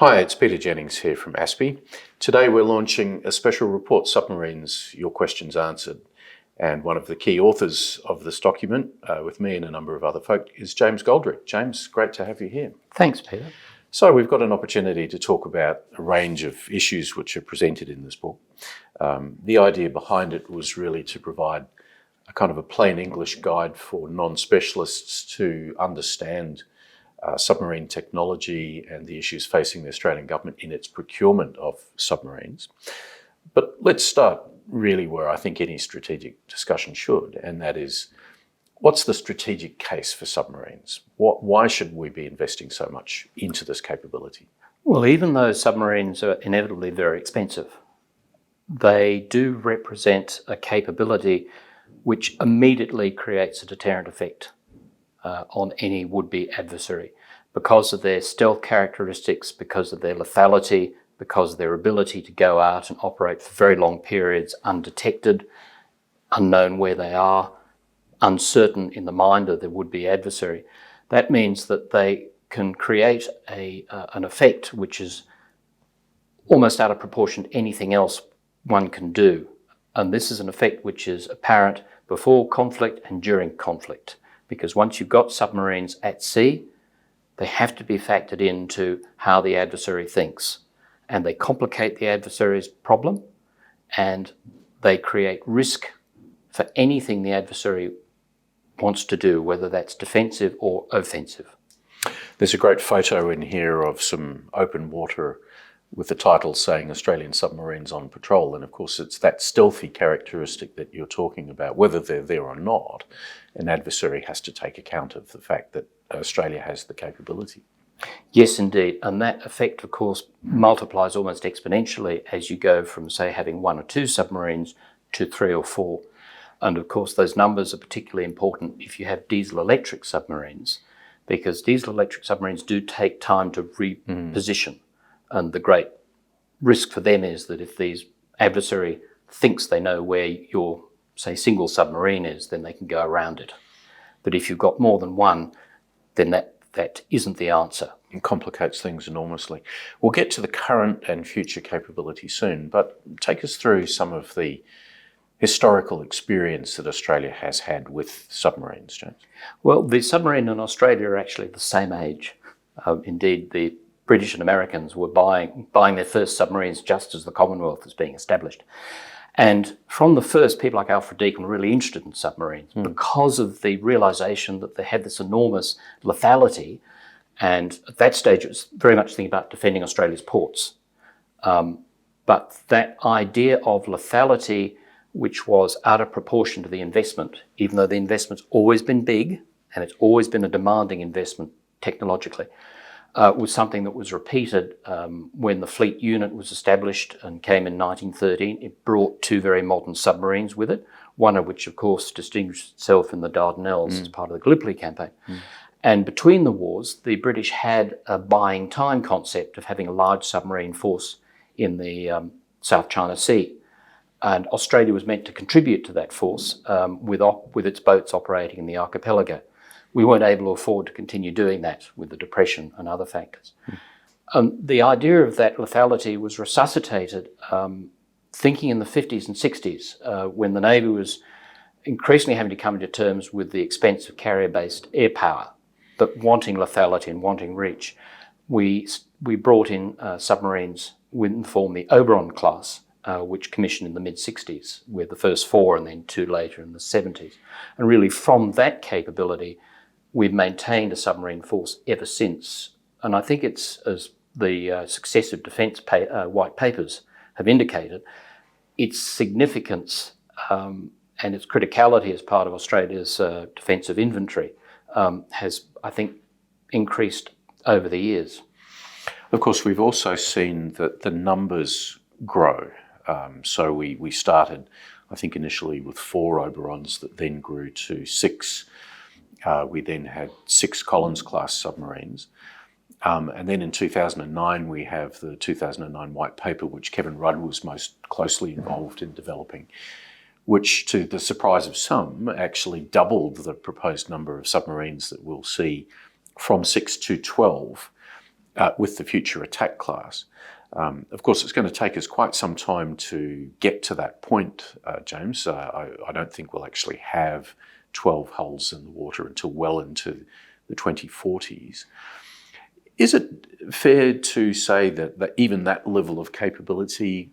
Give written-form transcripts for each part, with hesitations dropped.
Hi, it's Peter Jennings here from ASPI. Today we're launching a special report, Submarines, Your Questions Answered. And one of the key authors of this document, with me and a number of other folk, is James Goldrick. James, great to have you here. Thanks, Peter. So we've got an opportunity to talk about a range of issues which are presented in this book. The idea behind it was really to provide a kind of a plain English guide for non-specialists to understand submarine technology and the issues facing the Australian government in its procurement of submarines. But let's start really where I think any strategic discussion should, and that is, what's the strategic case for submarines? Why should we be investing so much into this capability? Well, even though submarines are inevitably very expensive, they do represent a capability which immediately creates a deterrent effect on any would-be adversary because of their stealth characteristics, because of their lethality, because of their ability to go out and operate for very long periods undetected, unknown where they are, uncertain in the mind of the would-be adversary. That means that they can create an effect which is almost out of proportion to anything else one can do. And this is an effect which is apparent before conflict and during conflict. Because once you've got submarines at sea, they have to be factored into how the adversary thinks. And they complicate the adversary's problem, and they create risk for anything the adversary wants to do, whether that's defensive or offensive. There's a great photo in here of some open water with the title saying Australian submarines on patrol. And of course, it's that stealthy characteristic that you're talking about. Whether they're there or not, an adversary has to take account of the fact that Australia has the capability. Yes, indeed. And that effect, of course, multiplies almost exponentially as you go from, say, having one or two submarines to three or four. And of course, those numbers are particularly important if you have diesel-electric submarines, because diesel-electric submarines do take time to reposition. And the great risk for them is that if the adversary thinks they know where your, say, single submarine is, then they can go around it. But if you've got more than one, then that isn't the answer. It complicates things enormously. We'll get to the current and future capability soon, but take us through some of the historical experience that Australia has had with submarines, James. Well, the submarine in Australia are actually the same age. Indeed, the British and Americans were buying their first submarines just as the Commonwealth was being established. And from the first, people like Alfred Deakin were really interested in submarines because of the realisation that they had this enormous lethality. And at that stage, it was very much thinking about defending Australia's ports. But that idea of lethality, which was out of proportion to the investment, even though the investment's always been big and it's always been a demanding investment technologically, was something that was repeated when the fleet unit was established and came in 1913. It brought two very modern submarines with it, one of which, of course, distinguished itself in the Dardanelles as part of the Gallipoli campaign. And between the wars, the British had a buying time concept of having a large submarine force in the South China Sea. And Australia was meant to contribute to that force with its boats operating in the archipelago. We weren't able to afford to continue doing that with the Depression and other factors. The idea of that lethality was resuscitated thinking in the 50s and 60s when the Navy was increasingly having to come to terms with the expense of carrier-based air power, but wanting lethality and wanting reach. We brought in submarines and formed the Oberon class, which commissioned in the mid-60s, with the first four and then two later in the 70s. And really from that capability, we've maintained a submarine force ever since. And I think it's, as the successive defence white papers have indicated, its significance and its criticality as part of Australia's defensive inventory has, I think, increased over the years. Of course, we've also seen that the numbers grow. So we started, I think, initially with 4 Oberons that then grew to 6. We then had 6 Collins-class submarines. And then in 2009, we have the 2009 White Paper, which Kevin Rudd was most closely involved in developing, which, to the surprise of some, actually doubled the proposed number of submarines that we'll see from 6 to 12. with the future attack class. Of course, it's going to take us quite some time to get to that point, James. I don't think we'll actually have 12 hulls in the water until well into the 2040s. Is it fair to say that even that level of capability,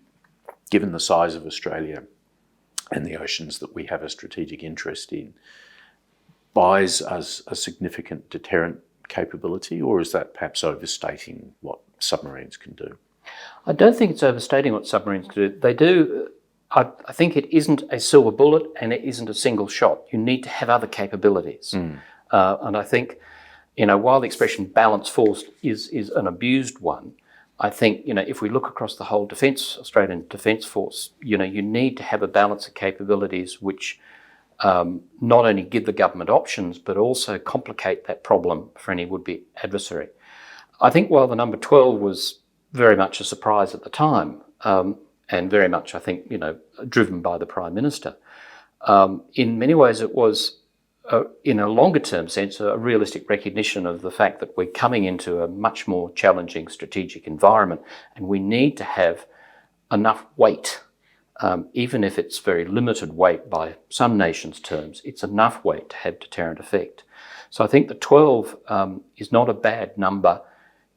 given the size of Australia and the oceans that we have a strategic interest in, buys us a significant deterrent capability, or is that perhaps overstating what submarines can do? I don't think it's overstating what submarines can do. They do. I think it isn't a silver bullet and it isn't a single shot. You need to have other capabilities. And I think, while the expression balanced force is an abused one, I think, if we look across the whole Australian Defence Force, you need to have a balance of capabilities which not only give the government options, but also complicate that problem for any would-be adversary. I think while the number 12 was very much a surprise at the time, and very much, I think, driven by the Prime Minister, in many ways it was, in a longer-term sense, a realistic recognition of the fact that we're coming into a much more challenging strategic environment, and we need to have enough weight. Even if it's very limited weight by some nations' terms, it's enough weight to have deterrent effect. So I think the 12 is not a bad number,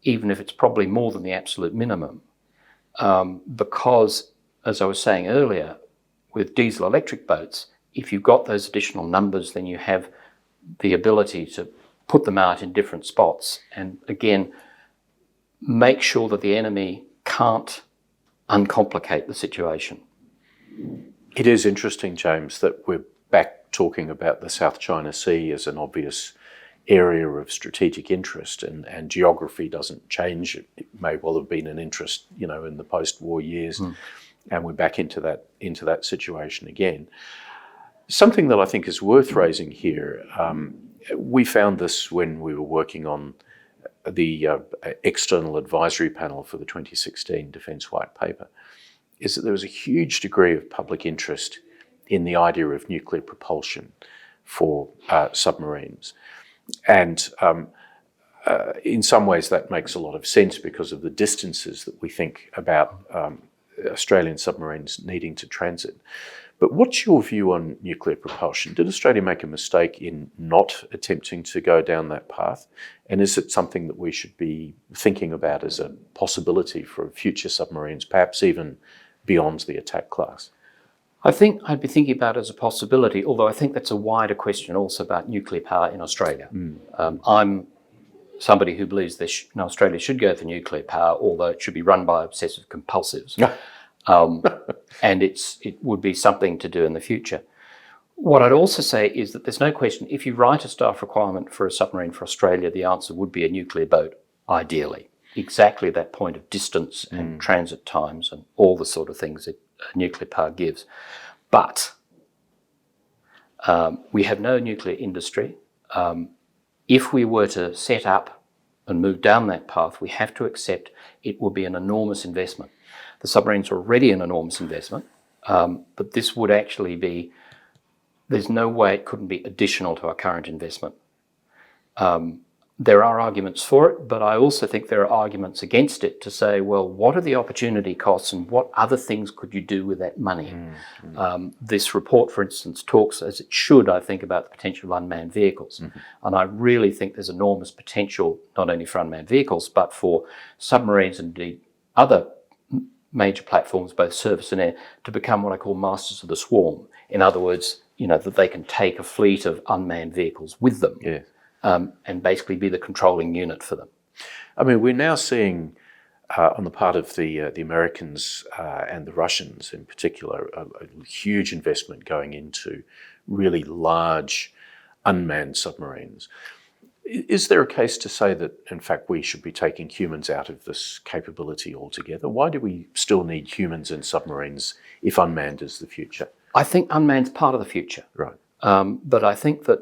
even if it's probably more than the absolute minimum, because, as I was saying earlier, with diesel-electric boats, if you've got those additional numbers, then you have the ability to put them out in different spots and, again, make sure that the enemy can't uncomplicate the situation. It is interesting, James, that we're back talking about the South China Sea as an obvious area of strategic interest, and geography doesn't change. It may well have been an interest, in the post-war years, and we're back into that situation again. Something that I think is worth raising here, we found this when we were working on the external advisory panel for the 2016 Defence White Paper, is that there was a huge degree of public interest in the idea of nuclear propulsion for submarines. And in some ways that makes a lot of sense because of the distances that we think about Australian submarines needing to transit. But what's your view on nuclear propulsion? Did Australia make a mistake in not attempting to go down that path? And is it something that we should be thinking about as a possibility for future submarines, perhaps even beyond the attack class? I think I'd be thinking about it as a possibility, although I think that's a wider question also about nuclear power in Australia. I'm somebody who believes Australia should go for nuclear power, although it should be run by obsessive compulsives. And it would be something to do in the future. What I'd also say is that there's no question, if you write a staff requirement for a submarine for Australia, the answer would be a nuclear boat, ideally. Exactly that point of distance and transit times and all the sort of things that nuclear power gives. But we have no nuclear industry. If we were to set up and move down that path, we have to accept it will be an enormous investment. The submarines are already an enormous investment, but this would actually be, there's no way it couldn't be additional to our current investment. There are arguments for it, but I also think there are arguments against it to say, well, what are the opportunity costs and what other things could you do with that money? This report, for instance, talks, as it should, I think, about the potential of unmanned vehicles. And I really think there's enormous potential, not only for unmanned vehicles, but for submarines and indeed other major platforms, both surface and air, to become what I call masters of the swarm. In other words, that they can take a fleet of unmanned vehicles with them. And basically be the controlling unit for them. I mean, we're now seeing on the part of the Americans and the Russians in particular, a huge investment going into really large unmanned submarines. Is there a case to say that, in fact, we should be taking humans out of this capability altogether? Why do we still need humans in submarines if unmanned is the future? I think unmanned's part of the future. Right. But I think that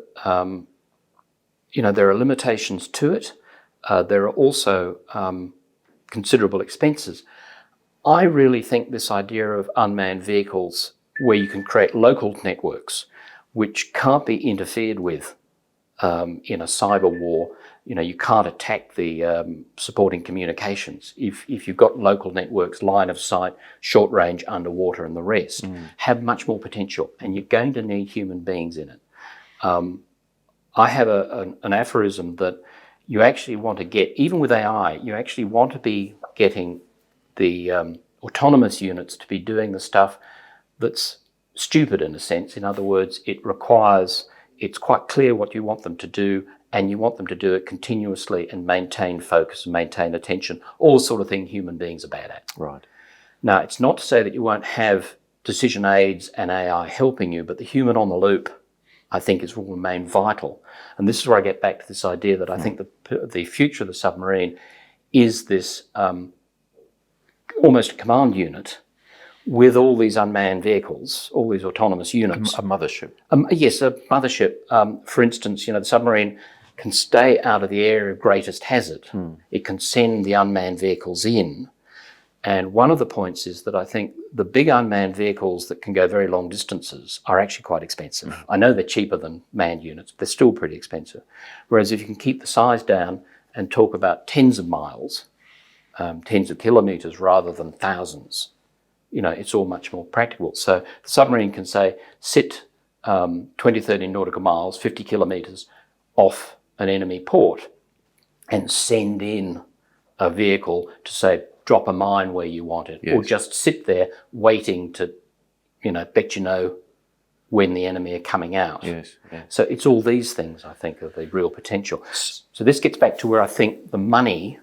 there are limitations to it. There are also considerable expenses. I really think this idea of unmanned vehicles where you can create local networks which can't be interfered with in a cyber war, you can't attack the supporting communications. If you've got local networks, line of sight, short range, underwater, and the rest, have much more potential, and you're going to need human beings in it. I have an aphorism that you actually want to get, even with AI, you actually want to be getting the autonomous units to be doing the stuff that's stupid in a sense. In other words, it's quite clear what you want them to do, and you want them to do it continuously and maintain focus and maintain attention, all the sort of thing human beings are bad at. Right. Now, it's not to say that you won't have decision aids and AI helping you, but the human on the loop, I think, will remain vital. And this is where I get back to this idea that I think the future of the submarine is this almost a command unit with all these unmanned vehicles, all these autonomous units. A mothership. Yes, a mothership. For instance, the submarine can stay out of the area of greatest hazard. It can send the unmanned vehicles in. And one of the points is that I think the big unmanned vehicles that can go very long distances are actually quite expensive. I know they're cheaper than manned units, but they're still pretty expensive. Whereas if you can keep the size down and talk about tens of miles, tens of kilometres rather than thousands, it's all much more practical. So the submarine can say, sit 20, 30 nautical miles, 50 kilometres off an enemy port and send in a vehicle to say, drop a mine where you want it, or just sit there waiting to, when the enemy are coming out. Yes. Yeah. So it's all these things, I think, are the real potential. So this gets back to where I think the money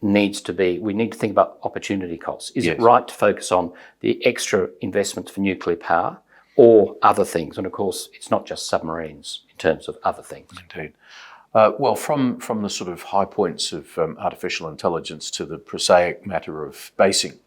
needs to be. We need to think about opportunity costs. Is it right to focus on the extra investments for nuclear power or other things? And of course, it's not just submarines in terms of other things. Indeed. Well, from the sort of high points of artificial intelligence to the prosaic matter of basing,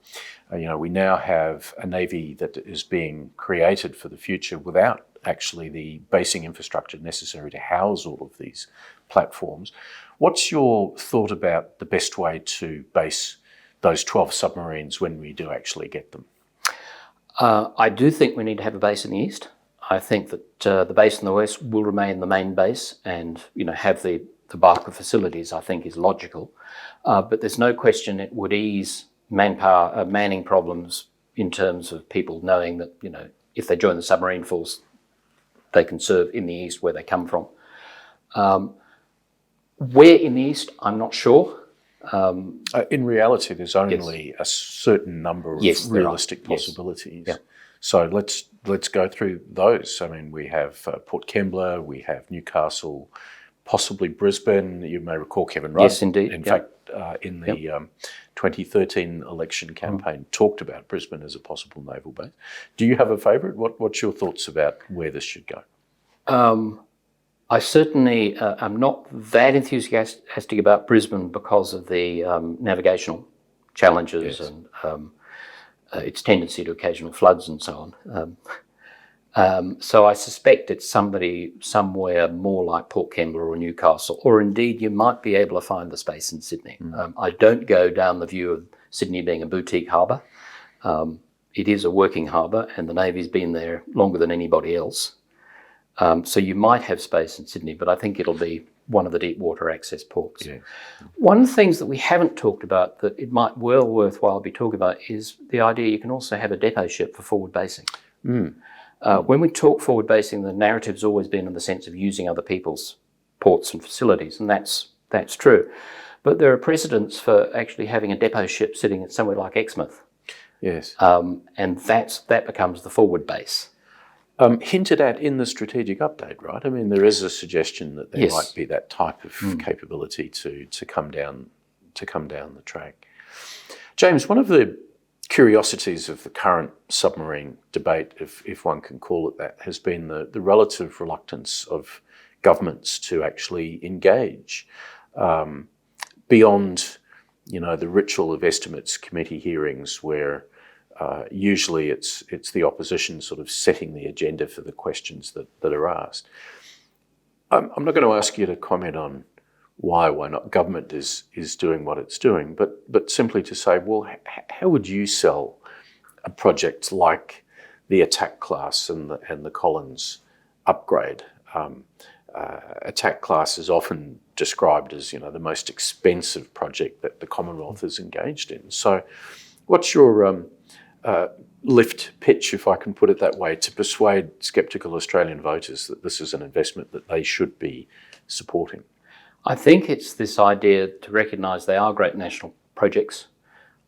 we now have a Navy that is being created for the future without actually the basing infrastructure necessary to house all of these platforms. What's your thought about the best way to base those 12 submarines when we do actually get them? I do think we need to have a base in the east. I think that the base in the west will remain the main base and, have the Barker facilities, I think, is logical. But there's no question it would ease manning problems in terms of people knowing that, if they join the submarine force, they can serve in the east where they come from. Where in the east, I'm not sure. In reality, there's only a certain number of realistic possibilities. Yeah. So let's go through those. I mean, we have Port Kembla, we have Newcastle, possibly Brisbane. You may recall Kevin Rudd. Yes, indeed. In fact, in the 2013 election campaign, talked about Brisbane as a possible naval base. Do you have a favourite? What's your thoughts about where this should go? I certainly am not that enthusiastic about Brisbane because of the navigational challenges and its tendency to occasional floods and so on. So I suspect it's somewhere more like Port Kembla or Newcastle, or indeed you might be able to find the space in Sydney. I don't go down the view of Sydney being a boutique harbour. It is a working harbour and the Navy's been there longer than anybody else. So you might have space in Sydney, but I think it'll be one of the deep water access ports. Yeah. One of the things that we haven't talked about that it might worthwhile be talking about is the idea you can also have a depot ship for forward basing. When we talk forward basing, the narrative's always been in the sense of using other people's ports and facilities, and that's true. But there are precedents for actually having a depot ship sitting at somewhere like Exmouth. Yes. And that becomes the forward base. Hinted at in the strategic update, right? I mean, there is a suggestion that there might be that type of capability to come down the track. James, one of the curiosities of the current submarine debate, if one can call it that, has been the relative reluctance of governments to actually engage beyond, the ritual of estimates committee hearings where usually it's the opposition sort of setting the agenda for the questions that are asked. I'm not going to ask you to comment on why not government is doing what it's doing, but simply to say, well, how would you sell a project like the attack class and the Collins upgrade? Attack class is often described as, the most expensive project that the Commonwealth is engaged in. So what's your lift pitch, if I can put it that way, to persuade sceptical Australian voters that this is an investment that they should be supporting? I think it's this idea to recognise they are great national projects.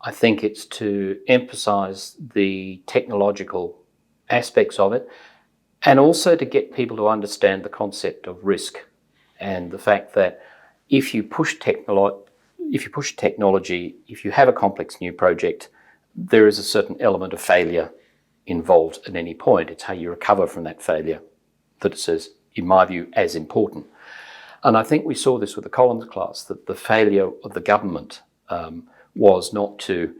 I think it's to emphasise the technological aspects of it, and also to get people to understand the concept of risk and the fact that if you push technology, if you have a complex new project, there is a certain element of failure involved at any point. It's how you recover from that failure that is, in my view, as important. And I think we saw this with the Collins class, that the failure of the government was not to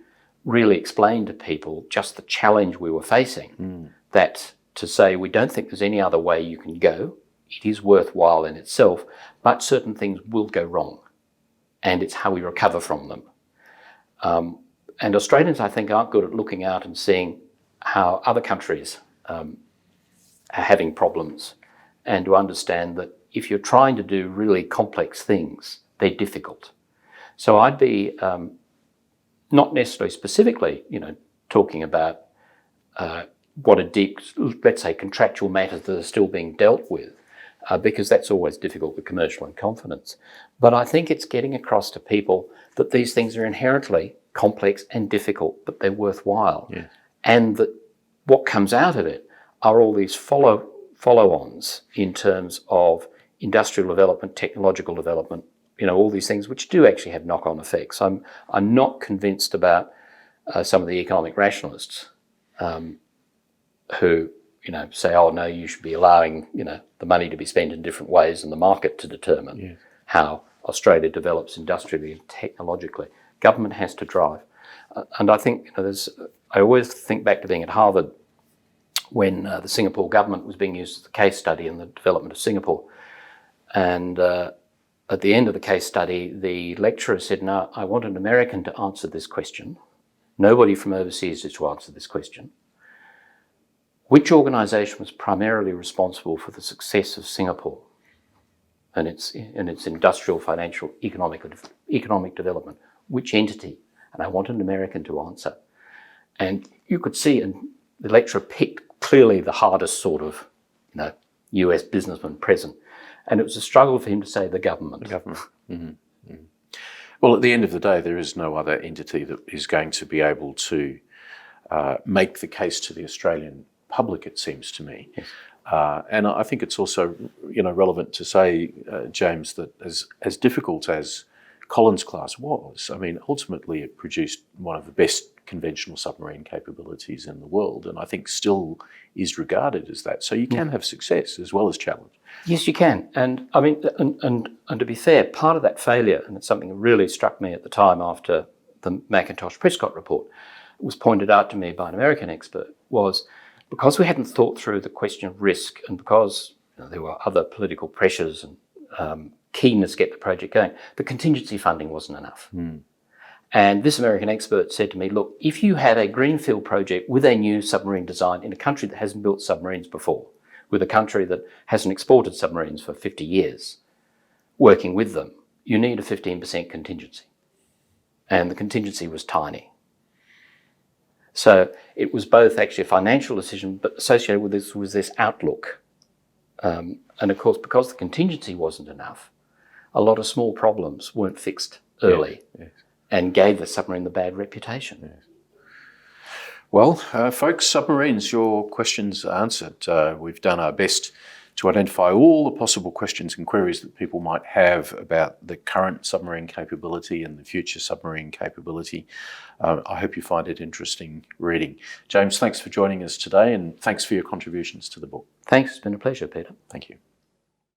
really explain to people just the challenge we were facing, that to say we don't think there's any other way you can go, it is worthwhile in itself, but certain things will go wrong, and it's how we recover from them. And Australians, I think, aren't good at looking out and seeing how other countries are having problems, and to understand that if you're trying to do really complex things, they're difficult. So I'd be not necessarily specifically, talking about what are deep, let's say, contractual matters that are still being dealt with, because that's always difficult with commercial and confidence. But I think it's getting across to people that these things are inherently complex and difficult, but they're worthwhile. Yeah. And that what comes out of it are all these follow-ons in terms of industrial development, technological development, all these things which do actually have knock-on effects. I'm not convinced about some of the economic rationalists who, say, oh no, you should be allowing, the money to be spent in different ways and the market to determine how Australia develops industrially and technologically. Government has to drive. And I think, I always think back to being at Harvard when the Singapore government was being used as a case study in the development of Singapore. And at the end of the case study, the lecturer said, no, I want an American to answer this question. Nobody from overseas is to answer this question. Which organisation was primarily responsible for the success of Singapore and its industrial, financial, economic development? Which entity? And I want an American to answer. And you could see, and the lecturer picked clearly the hardest sort of, US businessman present. And it was a struggle for him to say the government. The government. Mm-hmm. Mm-hmm. Well, at the end of the day, there is no other entity that is going to be able to make the case to the Australian public, it seems to me. Yes. And I think it's also, relevant to say, James, that as difficult as Collins class was, ultimately it produced one of the best conventional submarine capabilities in the world, and I think still is regarded as that. So you can have success as well as challenge. Yes, you can. And and to be fair, part of that failure, and it's something that really struck me at the time after the McIntosh-Prescott report was pointed out to me by an American expert, was because we hadn't thought through the question of risk, and because there were other political pressures and keenness to get the project going, the contingency funding wasn't enough. And this American expert said to me, look, if you have a greenfield project with a new submarine design in a country that hasn't built submarines before, with a country that hasn't exported submarines for 50 years, working with them, you need a 15% contingency. And the contingency was tiny. So it was both actually a financial decision, but associated with this was this outlook. And of course, because the contingency wasn't enough, a lot of small problems weren't fixed early. Yes. And gave the submarine the bad reputation. Yes. Well, folks, submarines, your questions are answered. We've done our best to identify all the possible questions and queries that people might have about the current submarine capability and the future submarine capability. I hope you find it interesting reading. James, thanks for joining us today, and thanks for your contributions to the book. Thanks, it's been a pleasure, Peter. Thank you.